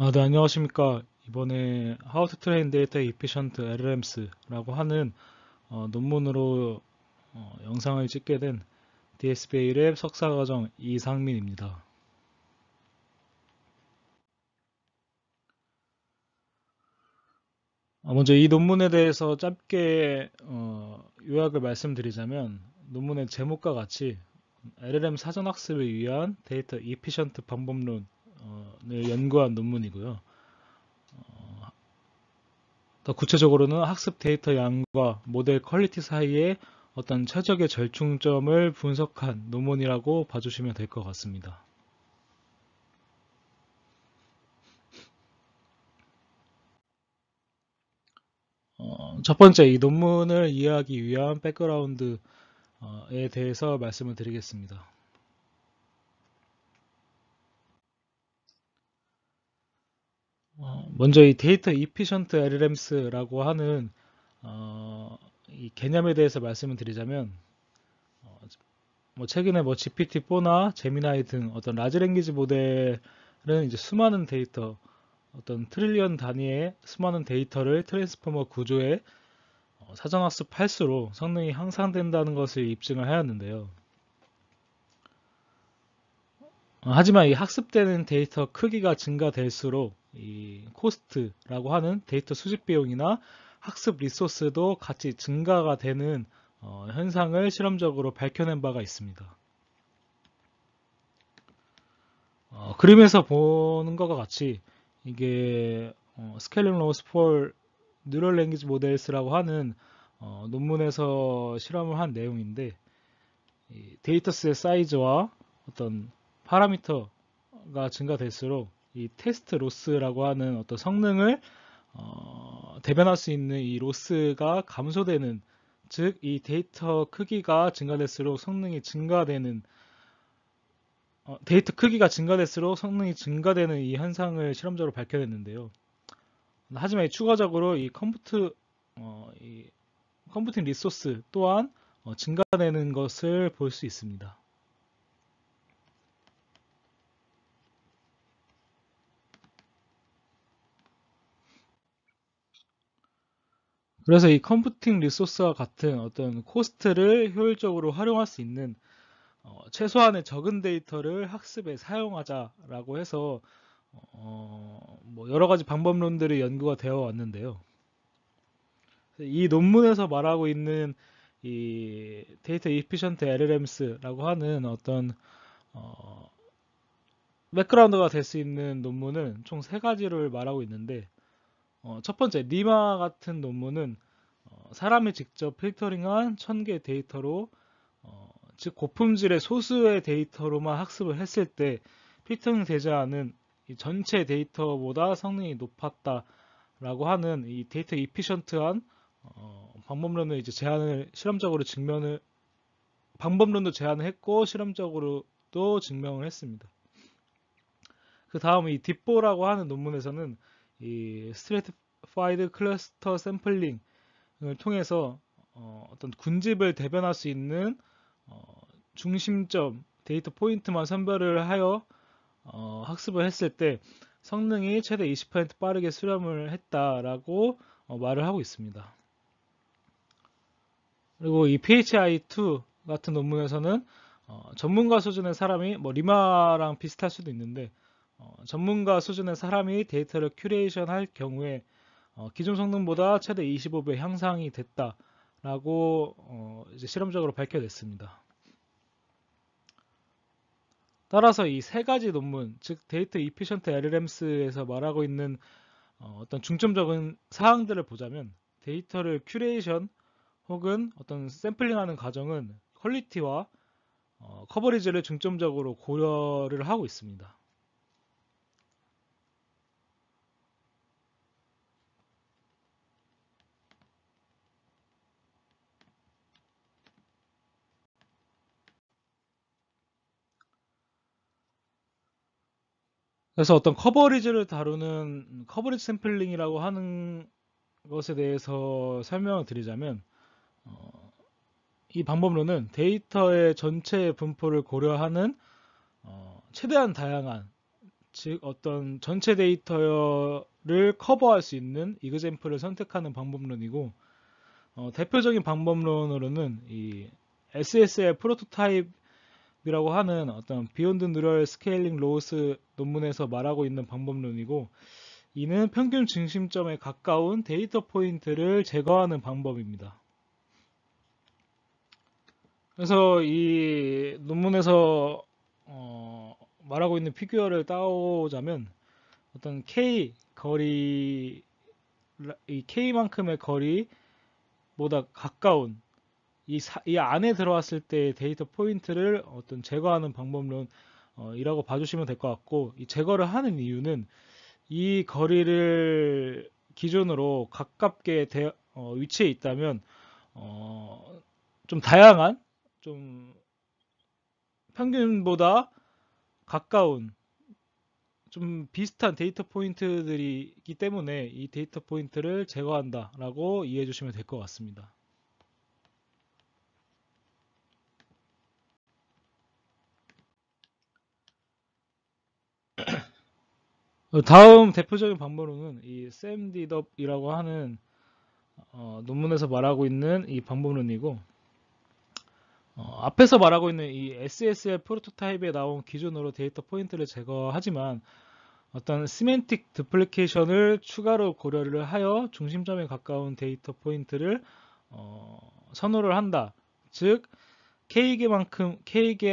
네, 안녕하십니까. 이번에 How to Train Data Efficient LLMs라고 하는 논문으로 영상을 찍게 된 DSBA 랩 석사과정 이상민입니다. 먼저 이 논문에 대해서 짧게 요약을 말씀드리자면 논문의 제목과 같이 LLM 사전학습을 위한 데이터 이피션트 방법론을 연구한 논문이고요. 더 구체적으로는 학습 데이터 양과 모델 퀄리티 사이의 어떤 최적의 절충점을 분석한 논문이라고 봐주시면 될 것 같습니다. 첫 번째, 이 논문을 이해하기 위한 백그라운드에 대해서 말씀을 드리겠습니다. 먼저 이 데이터 이피션트 LLMs라고 하는 이 개념에 대해서 말씀을 드리자면 최근에 GPT-4나 제미나이 등 어떤 라지 랭귀지 모델은 이제 수많은 데이터, 어떤 트릴리언 단위의 수많은 데이터를 트랜스포머 구조에 사전학습할수록 성능이 향상된다는 것을 입증을 하였는데요. 하지만 이 학습되는 데이터 크기가 증가될수록 이 코스트라고 하는 데이터 수집 비용이나 학습 리소스도 같이 증가가 되는 현상을 실험적으로 밝혀낸 바가 있습니다. 그림에서 보는 것과 같이 이게 스케일링 로스 폴 뉴럴 랭귀지 모델스라고 하는 논문에서 실험을 한 내용인데 데이터셋 사이즈와 어떤 파라미터가 증가될수록 이 테스트 로스라고 하는 어떤 성능을 대변할 수 있는 이 로스가 감소되는, 즉 이 데이터 크기가 증가될수록 성능이 증가되는 데이터 크기가 증가될수록 성능이 증가되는 이 현상을 실험적으로 밝혀냈는데요. 하지만 추가적으로 이 컴퓨팅 리소스 또한 증가되는 것을 볼 수 있습니다. 그래서 이 컴퓨팅 리소스와 같은 어떤 코스트를 효율적으로 활용할 수 있는 최소한의 적은 데이터를 학습에 사용하자라고 해서 여러 가지 방법론들이 연구가 되어 왔는데요. 이 논문에서 말하고 있는 이 데이터 이피션트 LLMs라고 하는 어떤 백그라운드가 될 수 있는 논문은 총 세 가지를 말하고 있는데 첫 번째 리마 같은 논문은 사람이 직접 필터링한 1000개 데이터로 즉 고품질의 소수의 데이터로만 학습을 했을 때 필터링 되지 않은 이 전체 데이터보다 성능이 높았다라고 하는 이 데이터 이피션트한 방법론을 이제 실험적으로 증명을 방법론도 제안을 했고 실험적으로도 증명을 했습니다. 그 다음 이 딥보라고 하는 논문에서는 이 스트래티파이드 클러스터 샘플링을 통해서 어떤 군집을 대변할 수 있는 중심점 데이터 포인트만 선별을 하여 학습을 했을 때 성능이 최대 20% 빠르게 수렴을 했다라고 말을 하고 있습니다. 그리고 이 PHI2 같은 논문에서는 전문가 수준의 사람이 리마랑 비슷할 수도 있는데 전문가 수준의 사람이 데이터를 큐레이션 할 경우에 기존 성능보다 최대 25배 향상이 됐다라고 이제 실험적으로 밝혀냈습니다. 따라서 이 세 가지 논문, 즉 데이터 이피션트 LLMs에서 말하고 있는 어떤 중점적인 사항들을 보자면 데이터를 큐레이션 혹은 어떤 샘플링하는 과정은 퀄리티와 커버리지를 중점적으로 고려를 하고 있습니다. 그래서 어떤 커버리지를 다루는 커버리지 샘플링이라고 하는 것에 대해서 설명을 드리자면 이 방법론은 데이터의 전체 분포를 고려하는 최대한 다양한 즉 어떤 전체 데이터를 커버할 수 있는 이그젬플을 선택하는 방법론이고, 대표적인 방법론으로는 이 SSL 프로토타입이라고 하는 어떤 비욘드 뉴럴 스케일링 로스 논문에서 말하고 있는 방법론이고, 이는 평균 중심점에 가까운 데이터 포인트를 제거하는 방법입니다. 그래서 이 논문에서 말하고 있는 피규어를 따오자면, 어떤 K 거리, 이 K만큼의 거리보다 가까운 이 안에 들어왔을 때 데이터 포인트를 어떤 제거하는 방법론이라고 봐주시면 될 것 같고, 이 제거를 하는 이유는 이 거리를 기준으로 가깝게 위치해 있다면 좀 다양한, 좀 평균보다 가까운, 좀 비슷한 데이터 포인트들이 있기 때문에 이 데이터 포인트를 제거한다라고 이해해 주시면 될 것 같습니다. 다음 대표적인 방법론은 이 샘디덥이라고 하는 논문에서 말하고 있는 이 방법론이고, 앞에서 말하고 있는 이 SSL 프로토타입에 나온 기준으로 데이터 포인트를 제거하지만, 어떤 시멘틱 두플리케이션을 추가로 고려를 하여 중심점에 가까운 데이터 포인트를 선호를 한다. 즉 K개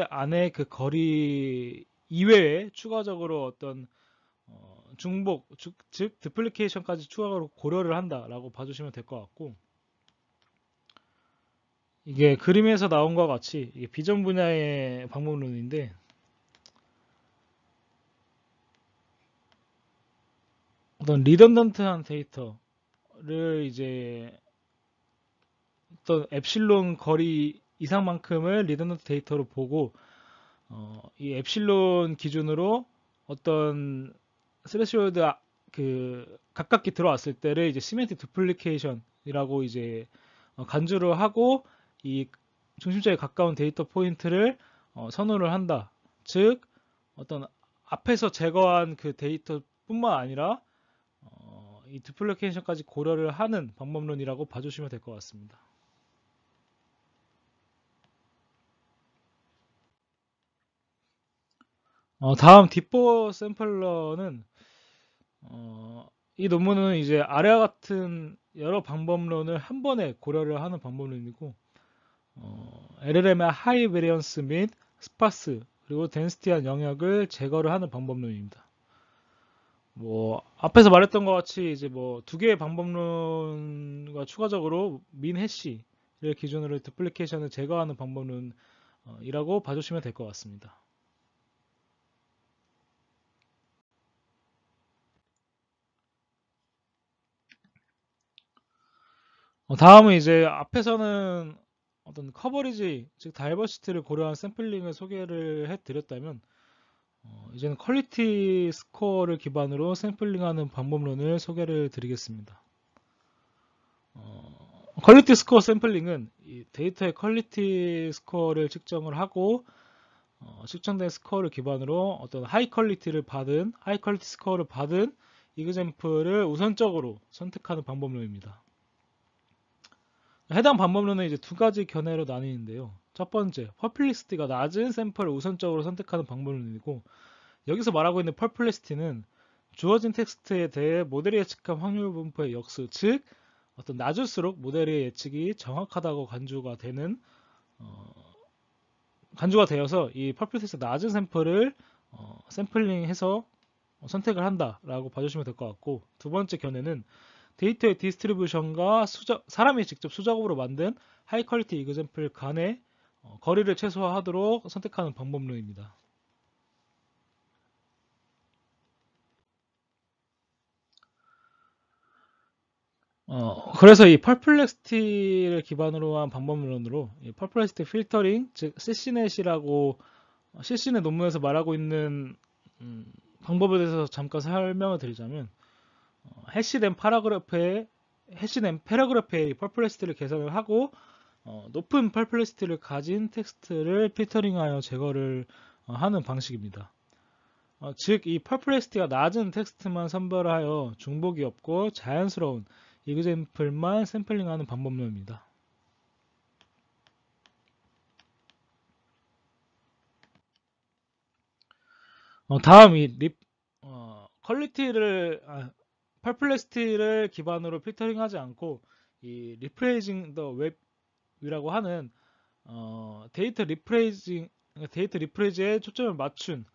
안에 그 거리 이외에 추가적으로 어떤 중복, 즉 두플리케이션까지 추가로 고려를 한다라고 봐주시면 될 것 같고, 이게 그림에서 나온 것과 같이 이게 비전 분야의 방법론인데, 어떤 리던던트한 데이터를 이제 어떤 엡실론 거리 이상만큼을 리던던트 데이터로 보고, 이 엡실론 기준으로 어떤 스레시홀드 그 가깝게 들어왔을 때를 이제 시멘틱 두플리케이션이라고 이제 간주를 하고, 이 중심점에 가까운 데이터 포인트를 선호를 한다. 즉 어떤 앞에서 제거한 그 데이터뿐만 아니라 이 두플리케이션까지 고려를 하는 방법론이라고 봐주시면 될 것 같습니다. 다음 딥보 샘플러는 이 논문은 이제 아래와 같은 여러 방법론을 한 번에 고려를 하는 방법론이고, LLM의 하이 베리언스 및 스파스 그리고 덴시티한 영역을 제거를 하는 방법론입니다. 뭐 앞에서 말했던 것 같이 이제 뭐 두 개의 방법론과 추가적으로 민 해시를 기준으로 두플리케이션을 제거하는 방법론이라고 봐주시면 될 것 같습니다. 다음은 이제 앞에서는 어떤 커버리지, 즉 다이버시티를 고려한 샘플링을 소개를 해드렸다면, 이제는 퀄리티 스코어를 기반으로 샘플링하는 방법론을 소개를 드리겠습니다. 퀄리티 스코어 샘플링은 이 데이터의 퀄리티 스코어를 측정을 하고, 측정된 스코어를 기반으로 어떤 하이 퀄리티 스코어를 받은 이그젬플을 우선적으로 선택하는 방법론입니다. 해당 방법론은 이제 두 가지 견해로 나뉘는데요. 첫 번째, 퍼플렉시티가 낮은 샘플을 우선적으로 선택하는 방법론이고, 여기서 말하고 있는 퍼플렉시티는 주어진 텍스트에 대해 모델이 예측한 확률 분포의 역수, 즉 어떤 낮을수록 모델의 예측이 정확하다고 간주가 되어서 이 퍼플렉시티 낮은 샘플을 샘플링해서 선택을 한다라고 봐주시면 될 것 같고, 두 번째 견해는 데이터의 디스트리뷰션과 사람이 직접 수작업으로 만든 하이 퀄리티 이그젬플 간의 거리를 최소화하도록 선택하는 방법론입니다. 그래서 이 퍼플렉시티를 기반으로 한 방법론으로 이 퍼플렉시티 필터링, 즉 CCNet이라고 CCNet 논문에서 말하고 있는 방법에 대해서 잠깐 설명을 드리자면, 해시된 패러그래프의 퍼플렉시티를 계산을 하고 높은 퍼플렉시티를 가진 텍스트를 필터링하여 제거를 하는 방식입니다. 즉, 이 퍼플렉시티가 낮은 텍스트만 선별하여 중복이 없고 자연스러운 이그젬플만 샘플링하는 방법론입니다. 다음 이 퍼플렉시티를 기반으로 필터링하지 않고 이 리프레이징 더 웹이라고 하는 데이터 리프레이즈에 초점을 맞춘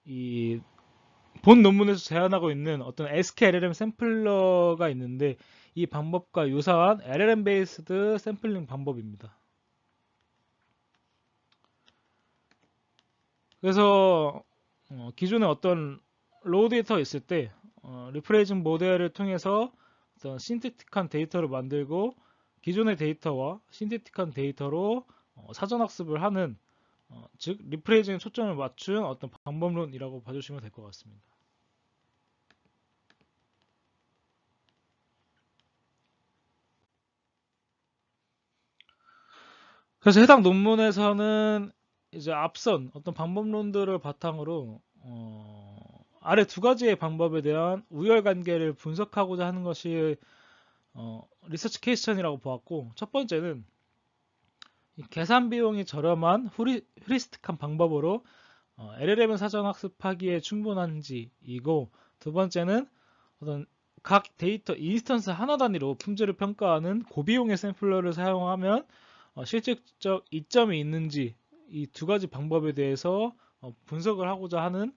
이 본 논문에서 제안하고 있는 어떤 SKLLM 샘플러가 있는데 이 방법과 유사한 LLM 베이스드 샘플링 방법입니다. 그래서 기존에 어떤 로우 데이터가 있을 때 리프레이징 모델을 통해서 어떤 신테틱한 데이터를 만들고 기존의 데이터와 신테틱한 데이터로 사전 학습을 하는 즉 리프레이징에 초점을 맞춘 어떤 방법론이라고 봐주시면 될 것 같습니다. 그래서 해당 논문에서는 이제 앞선 어떤 방법론들을 바탕으로 아래 두 가지의 방법에 대한 우열관계를 분석하고자 하는 것이 리서치 퀘스천이라고 보았고, 첫 번째는 계산 비용이 저렴한 휴리스틱한 방법으로 LLM을 사전 학습하기에 충분한지이고, 두 번째는 어떤 각 데이터 인스턴스 하나 단위로 품질을 평가하는 고비용의 샘플러를 사용하면 실질적 이점이 있는지 이 두 가지 방법에 대해서 분석을 하고자 하는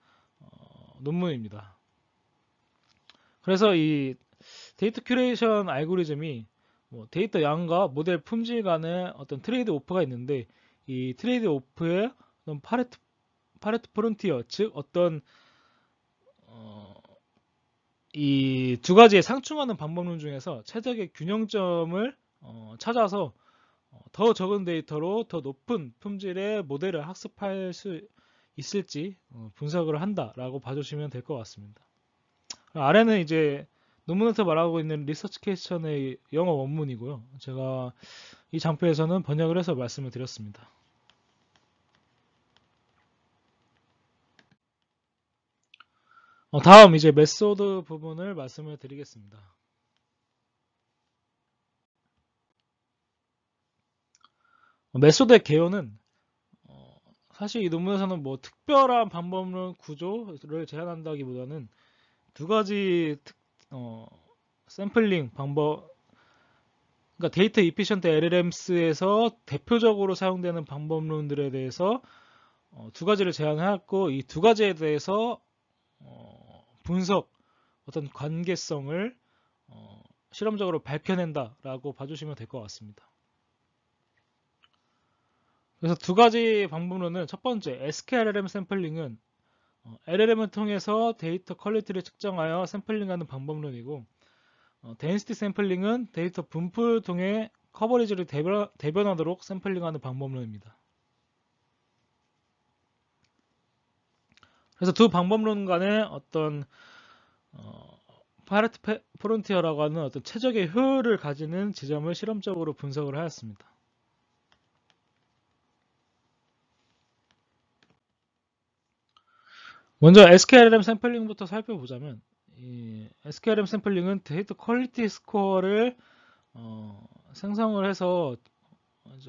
논문입니다. 그래서 이 데이터 큐레이션 알고리즘이 데이터 양과 모델 품질 간의 어떤 트레이드 오프가 있는데 이 트레이드 오프의 어떤 파레토 프론티어, 즉 어떤 이 두 가지의 상충하는 방법론 중에서 최적의 균형점을 찾아서 더 적은 데이터로 더 높은 품질의 모델을 학습할 수 있을지 분석을 한다라고 봐주시면 될 것 같습니다. 아래는 이제 논문에서 말하고 있는 리서치 퀘스천의 영어 원문이고요. 제가 이 장표에서는 번역을 해서 말씀을 드렸습니다. 다음 이제 메소드 부분을 말씀을 드리겠습니다. 메소드의 개요는 사실 이 논문에서는 뭐 특별한 방법론 구조를 제안한다기보다는 두 가지 샘플링 방법, 그러니까 데이터 이피션트 LLMs에서 대표적으로 사용되는 방법론들에 대해서 두 가지를 제안하였고 이 두 가지에 대해서 분석, 어떤 관계성을 실험적으로 밝혀낸다라고 봐주시면 될 것 같습니다. 그래서 두 가지 방법론은 첫 번째 SKLLM 샘플링은 LLM을 통해서 데이터 퀄리티를 측정하여 샘플링하는 방법론이고 데인시티 샘플링은 데이터 분포를 통해 커버리지를 대변하도록 샘플링하는 방법론입니다. 그래서 두 방법론 간의 어떤 파레토 프론티어라고 하는 어떤 최적의 효율을 가지는 지점을 실험적으로 분석을 하였습니다. 먼저 SKLLM 샘플링부터 살펴보자면 이 SKLLM 샘플링은 데이터 퀄리티 스코어를 생성을 해서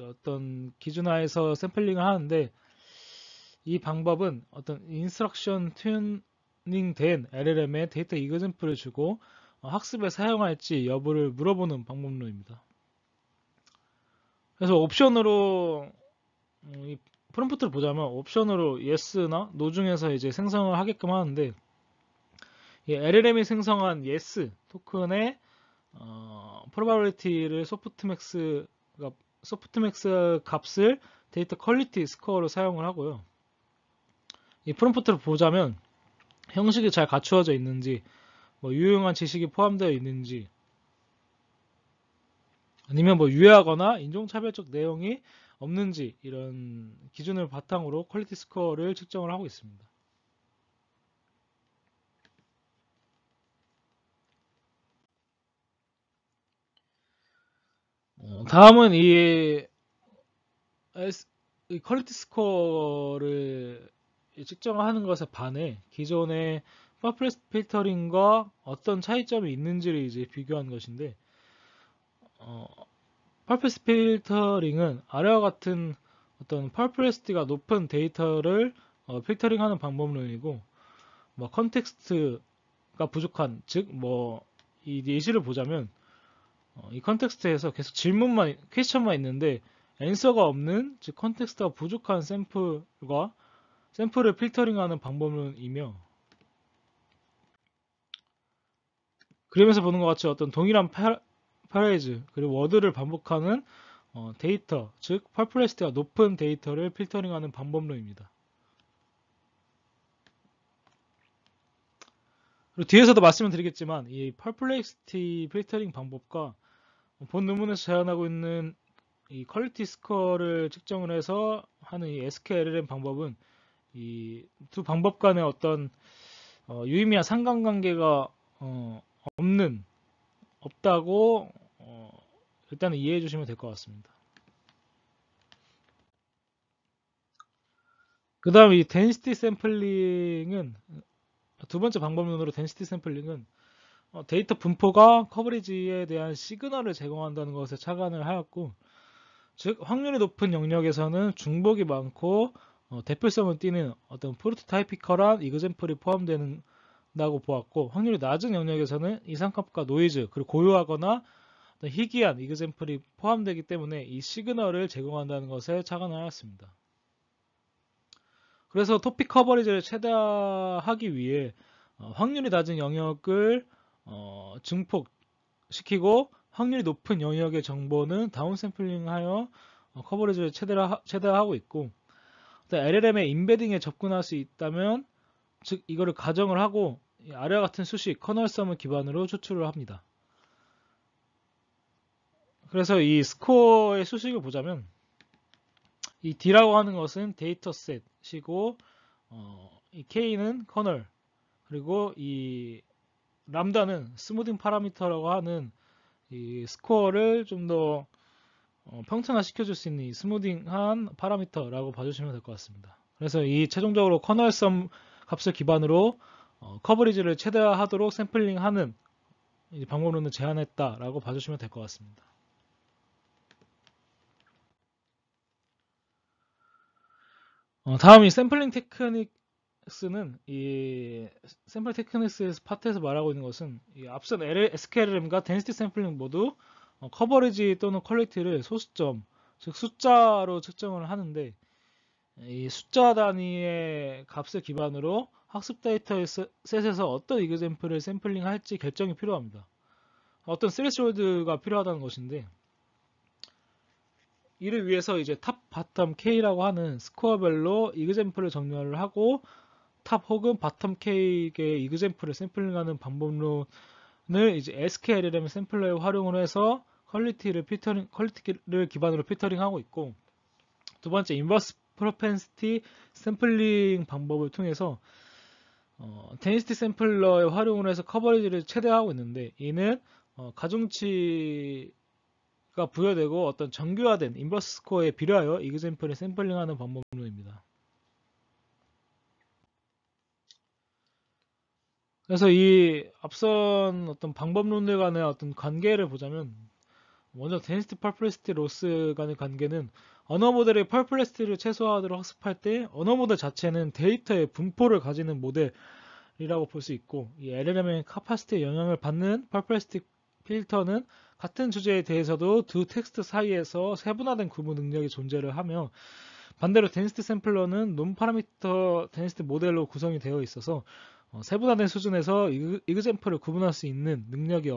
어떤 기준 하에서 샘플링을 하는데 이 방법은 어떤 인스트럭션 튜닝된 LLM에 데이터 이그젬플을 주고 학습에 사용할지 여부를 물어보는 방법론입니다. 그래서 옵션으로 이 프롬프트를 보자면 옵션으로 yes나 no 중에서 이제 생성을 하게끔 하는데 이 LLM이 생성한 yes 토큰의 probability를 소프트맥스 값을 데이터 퀄리티 스코어로 사용을 하고요. 이 프롬프트를 보자면 형식이 잘 갖추어져 있는지, 유용한 지식이 포함되어 있는지, 아니면 유해하거나 인종차별적 내용이 없는지 이런 기준을 바탕으로 퀄리티 스코어를 측정을 하고 있습니다. 다음은 이 퀄리티 스코어를 측정하는 것에 반해 기존의 퍼플렉스 필터링과 어떤 차이점이 있는지를 이제 비교한 것인데, 퍼플렉스 필터링은 아래와 같은 어떤 퍼플렉시티가 높은 데이터를 필터링하는 방법론이고, 뭐 컨텍스트가 부족한, 즉 뭐 이 예시를 보자면 이 컨텍스트에서 계속 질문만, 퀘스천만 있는데 앤서가 없는, 즉 컨텍스트가 부족한 샘플을 필터링하는 방법론이며, 그림에서 보는 것 같이 어떤 동일한 파레이즈 그리고 워드를 반복하는 데이터, 즉 퍼플렉시티가 높은 데이터를 필터링하는 방법론입니다. 그리고 뒤에서도 말씀을 드리겠지만 이 퍼플렉시티 필터링 방법과 본 논문에서 제안하고 있는 이 퀄리티 스코어를 측정을 해서 하는 이 SKLLM 방법은 이 두 방법 간의 어떤 유의미한 상관관계가 없다고 일단은 이해해 주시면 될 것 같습니다. 그 다음 이 density 샘플링은, 두 번째 방법론으로 density 샘플링은 데이터 분포가 커버리지에 대한 시그널을 제공한다는 것에 착안을 하였고, 즉 확률이 높은 영역에서는 중복이 많고 대표성을 띠는 어떤 프로토타이피컬한 이그젠플이 포함된다고 보았고, 확률이 낮은 영역에서는 이상값과 노이즈 그리고 고요하거나 희귀한 이그젠플이 포함되기 때문에 이 시그널을 제공한다는 것에 착안을 하였습니다. 그래서 토픽 커버리지를 최대화하기 위해 확률이 낮은 영역을 증폭시키고 확률이 높은 영역의 정보는 다운샘플링하여 커버리지를 최대화하고 있고, LLM의 인베딩에 접근할 수 있다면, 즉 이거를 가정을 하고 아래와 같은 수식 커널섬을 기반으로 추출을 합니다. 그래서 이 스코어의 수식을 보자면 이 D라고 하는 것은 데이터셋이고, 이 K는 커널, 그리고 이 람다는 스무딩 파라미터라고 하는 이 스코어를 좀 더 평탄화 시켜줄 수 있는 이 스무딩한 파라미터라고 봐주시면 될 것 같습니다. 그래서 이 최종적으로 커널섬 값을 기반으로 커버리지를 최대화하도록 샘플링하는 이 방법론을 제안했다라고 봐주시면 될 것 같습니다. 다음 이 샘플링 테크닉스는 이 샘플 테크닉스 파트에서 말하고 있는 것은 이 앞선 SKLM과 density 샘플링 모두 커버리지 또는 퀄리티를 소수점, 즉 숫자로 측정을 하는데, 이 숫자 단위의 값을 기반으로 학습 데이터셋에서 어떤 이그젠플을 샘플링 할지 결정이 필요합니다. 어떤 스레시홀드가 필요하다는 것인데, 이를 위해서 이제 탑, 바텀 K라고 하는 스코어별로 이그젠플을 정렬을 하고 탑 혹은 바텀 K의 이그젠플을 샘플링하는 방법론을 이제 SKLLM 샘플러에 활용을 해서 퀄리티를 기반으로 필터링하고 있고, 두 번째 인버스 프로펜시티 샘플링 방법을 통해서 데니시티 샘플러의 활용을 해서 커버리지를 최대화하고 있는데, 이는 가중치가 부여되고 어떤 정교화된 인버스 스코어에 비례하여 이그젠플을 샘플링하는 방법론입니다. 그래서 이 앞선 어떤 방법론들 간의 어떤 관계를 보자면, 먼저 density perplexity loss 간의 관계는 언어 모델의 perplexity를 최소화하도록 학습할 때 언어 모델 자체는 데이터의 분포를 가지는 모델이라고 볼 수 있고, 이 LLM의 capacity에 영향을 받는 perplexity 필터는 같은 주제에 대해서도 두 텍스트 사이에서 세분화된 구분 능력이 존재를 하며, 반대로 density 샘플러는 논 파라미터 density 모델로 구성이 되어 있어서 세분화된 수준에서 이그젠플을 구분할 수 있는 능력이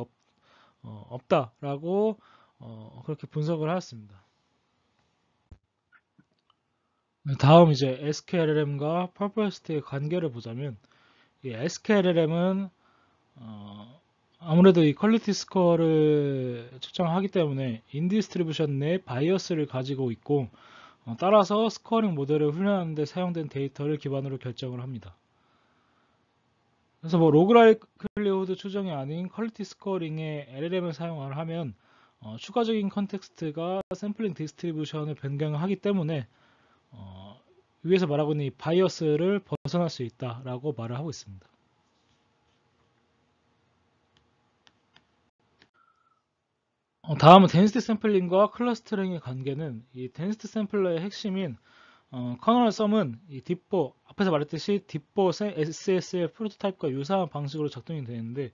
없다라고 그렇게 분석을 하였습니다. 다음 이제 SKLLM과 퍼플렉시티의 관계를 보자면, 이 SKLLM은 아무래도 이 퀄리티 스코어를 측정하기 때문에 인디스트리뷰션 내 바이어스를 가지고 있고, 따라서 스코어링 모델을 훈련하는 데 사용된 데이터를 기반으로 결정을 합니다. 그래서 뭐 로그라이클리후드 추정이 아닌 퀄리티 스코어링에 LLM을 사용을 하면 추가적인 컨텍스트가 샘플링 디스트리뷰션을 변경하기 때문에 위에서 말하고 있는 이 바이어스를 벗어날 수 있다라고 말을 하고 있습니다. 다음은 데ን시티 샘플링과 클러스터링의 관계는 이 데ን시티 샘플러의 핵심인 커널 썸은 이 딥보 앞에서 말했듯이 딥보 SSL 프로토타입과 유사한 방식으로 작동이 되는데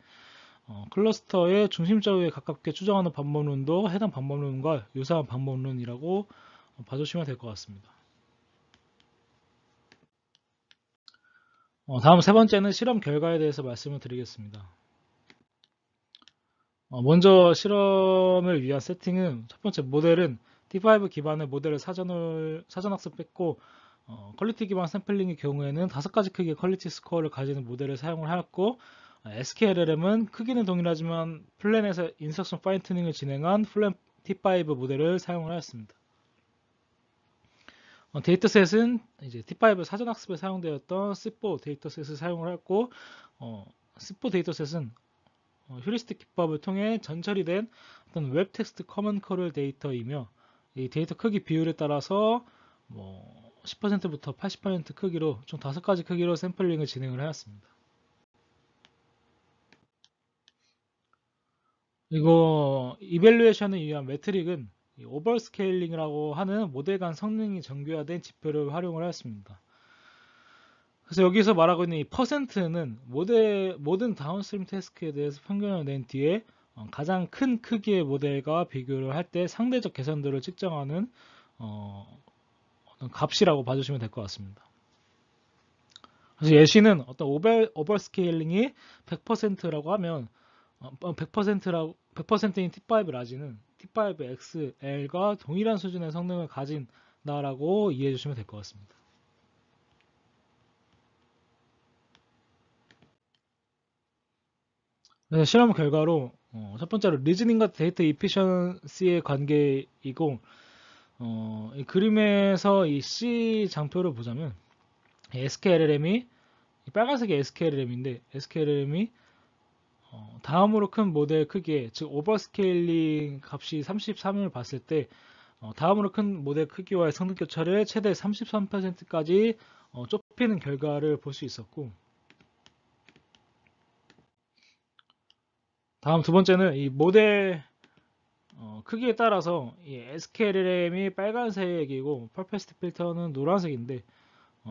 클러스터의 중심자에 가깝게 추정하는 방법론도 해당 방법론과 유사한 방법론이라고 봐주시면 될 것 같습니다. 다음 세 번째는 실험 결과에 대해서 말씀을 드리겠습니다. 먼저 실험을 위한 세팅은 첫 번째 모델은 D5 기반의 모델을 사전 학습했고 퀄리티 기반 샘플링의 경우에는 5가지 크기의 퀄리티 스코어를 가지는 모델을 사용을 하였고 SKLLM은 크기는 동일하지만 플랜에서 인석션 파인 튜닝을 진행한 플랜 T5 모델을 사용을 하였습니다. 데이터셋은 이제 T5 사전 학습에 사용되었던 C4 데이터셋을 사용을 했고 C4 데이터셋은 휴리스틱 기법을 통해 전처리된 어떤 웹 텍스트 커먼 컬 데이터이며 이 데이터 크기 비율에 따라서 10%부터 80% 크기로 총 5가지 크기로 샘플링을 진행을 하였습니다. 이거 이벨루에이션을 위한 메트릭은 오버스케일링이라고 하는 모델 간 성능이 정교화된 지표를 활용을 하였습니다. 그래서 여기서 말하고 있는 이 퍼센트는 모든 다운스트림 태스크에 대해서 평균을 낸 뒤에 가장 큰 크기의 모델과 비교를 할 때 상대적 개선도를 측정하는 어떤 값이라고 봐주시면 될 것 같습니다. 그래서 예시는 어떤 오버스케일링이 100%라고 하면 100%인 T5 라지는 T5 XL과 동일한 수준의 성능을 가진다라고 이해해 주시면 될 것 같습니다. 그래서 실험 결과로 첫 번째로 리즈닝과 데이터 이피션시의 관계이고 이 그림에서 이 C 장표를 보자면 SKLLM이 빨간색이 SKLLM인데 SKLLM이 다음으로 큰 모델 크기에 즉 오버스케일링 값이 33을 봤을 때 다음으로 큰 모델 크기와의 성능 교차를 최대 33%까지 좁히는 결과를 볼 수 있었고 다음 두 번째는 이 모델 크기에 따라서 이 SKLLM이 빨간색이고 퍼플시티 필터는 노란색인데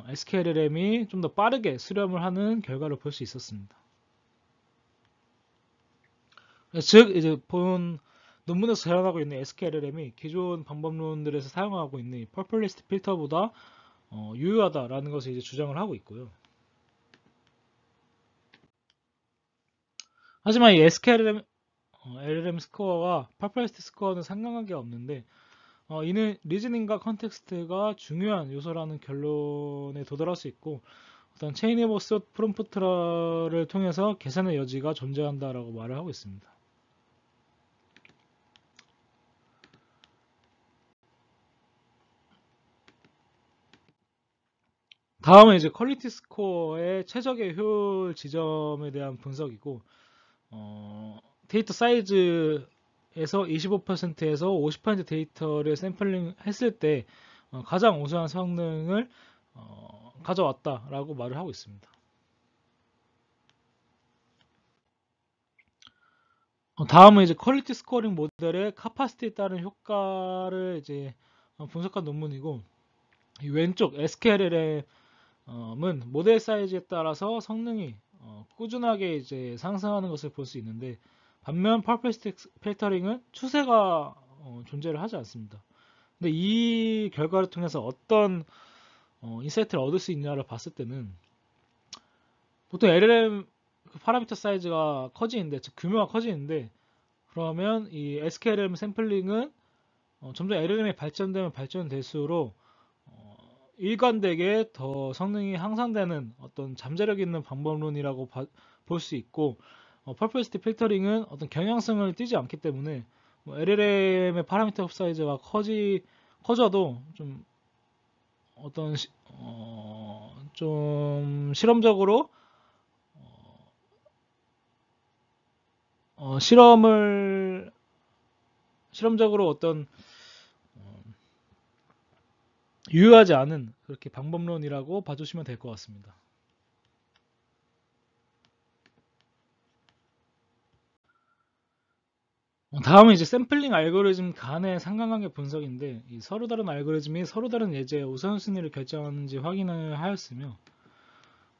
SKLLM이 좀 더 빠르게 수렴을 하는 결과를 볼 수 있었습니다. 즉 이제 본 논문에서 제안하고 있는 SKLLM이 기존 방법론들에서 사용하고 있는 퍼플리스트 필터보다 유효하다라는 것을 이제 주장을 하고 있고요. 하지만 이 LLM 스코어와 퍼플리스트 스코어는 상관관계가 없는데 이는 리즈닝과 컨텍스트가 중요한 요소라는 결론에 도달할 수 있고 어떤 체인에버스 프롬프트를 통해서 계산의 여지가 존재한다라고 말을 하고 있습니다. 다음은 이제 퀄리티 스코어의 최적의 효율 지점에 대한 분석이고 데이터 사이즈에서 25%에서 50% 데이터를 샘플링 했을 때 가장 우수한 성능을 가져왔다라고 말을 하고 있습니다. 다음은 이제 퀄리티 스코어링 모델의 카파시티에 따른 효과를 이제 분석한 논문이고 이 왼쪽 SKLLM은 모델 사이즈에 따라서 성능이 꾸준하게 이제 상승하는 것을 볼 수 있는데 반면 퍼플리스틱 필터링은 추세가 존재를 하지 않습니다. 근데 이 결과를 통해서 어떤 인사이트를 얻을 수 있냐를 봤을 때는 보통 LLM 파라미터 사이즈가 커지는데 즉 규모가 커지는데 그러면 이 SKLM 샘플링은 점점 LLM이 발전되면 발전될수록 일관되게 더 성능이 향상되는 어떤 잠재력 있는 방법론이라고 볼 수 있고 퍼플리스티 필터링은 어떤 경향성을 띠지 않기 때문에 LLM의 파라미터 사이즈가 커져도 좀 어떤 좀 실험적으로 실험적으로 어떤 유효하지 않은 그렇게 방법론이라고 봐주시면 될 것 같습니다. 다음은 이제 샘플링 알고리즘 간의 상관관계 분석인데, 이 서로 다른 알고리즘이 서로 다른 예제의 우선순위를 결정하는지 확인을 하였으며,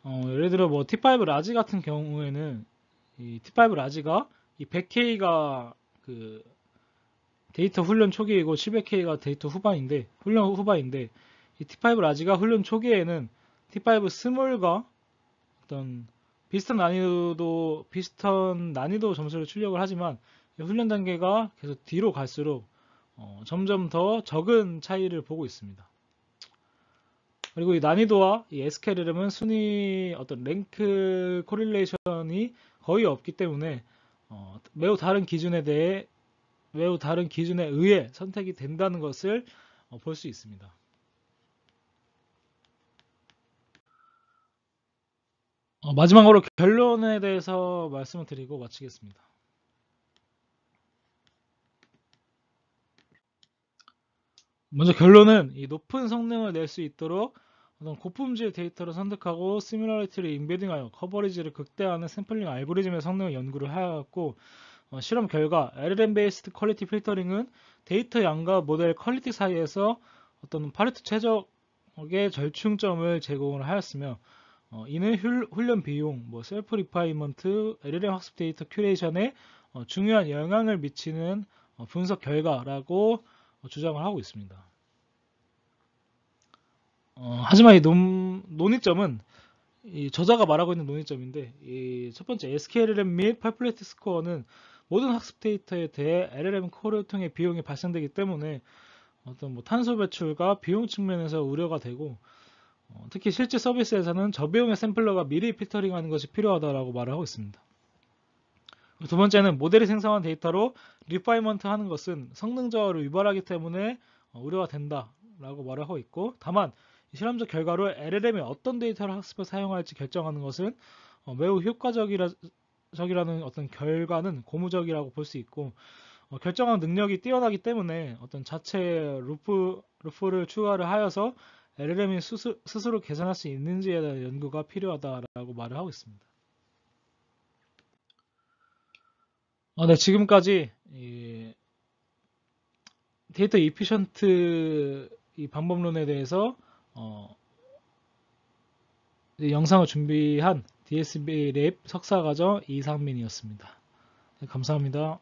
예를 들어 뭐 T5 라지 같은 경우에는 이 T5 라지가 이 100K가 그 데이터 훈련 초기이고 700K가 데이터 후반인데, 훈련 후반인데, 이 T5 라지가 훈련 초기에는 T5 스몰과 어떤 비슷한 난이도 점수를 출력을 하지만, 훈련 단계가 계속 뒤로 갈수록 점점 더 적은 차이를 보고 있습니다. 그리고 이 난이도와 이 SKLM은 순위 어떤 랭크 코릴레이션이 거의 없기 때문에 매우 다른 기준에 의해 선택이 된다는 것을 볼 수 있습니다. 마지막으로 결론에 대해서 말씀을 드리고 마치겠습니다. 먼저 결론은 이 높은 성능을 낼 수 있도록 어떤 고품질 데이터를 선택하고 시뮬러리티를 인베딩하여 커버리지를 극대화하는 샘플링 알고리즘의 성능을 연구를 하였고, 실험 결과 LLM 베이스드 퀄리티 필터링은 데이터 양과 모델 퀄리티 사이에서 어떤 파레토 최적의 절충점을 제공을 하였으며, 이는 훈련 비용, 셀프 리파이먼트, LLM 학습 데이터 큐레이션에 중요한 영향을 미치는 분석 결과라고 주장을 하고 있습니다. 하지만 이 논의점은 이 저자가 말하고 있는 논의점인데, 이 첫 번째 SKLLM 및 팔플레트 스코어는 모든 학습 데이터에 대해 LLM 콜을 통해 비용이 발생되기 때문에 어떤 탄소 배출과 비용 측면에서 우려가 되고, 특히 실제 서비스에서는 저비용의 샘플러가 미리 필터링하는 것이 필요하다라고 말을 하고 있습니다. 두 번째는 모델이 생성한 데이터로 리파이먼트 하는 것은 성능 저하를 유발하기 때문에 우려가 된다라고 말을 하고 있고, 다만 실험적 결과로 LLM이 어떤 데이터를 학습에 사용할지 결정하는 것은 매우 효과적이라는 어떤 결과는 고무적이라고 볼 수 있고, 결정한 능력이 뛰어나기 때문에 어떤 자체 루프를 추가를 하여서 LLM이 스스로 개선할 수 있는지에 대한 연구가 필요하다라고 말을 하고 있습니다. 네, 지금까지 이 데이터 이피션트 이 방법론에 대해서 영상을 준비한 DSB 랩 석사과정 이상민이었습니다. 네, 감사합니다.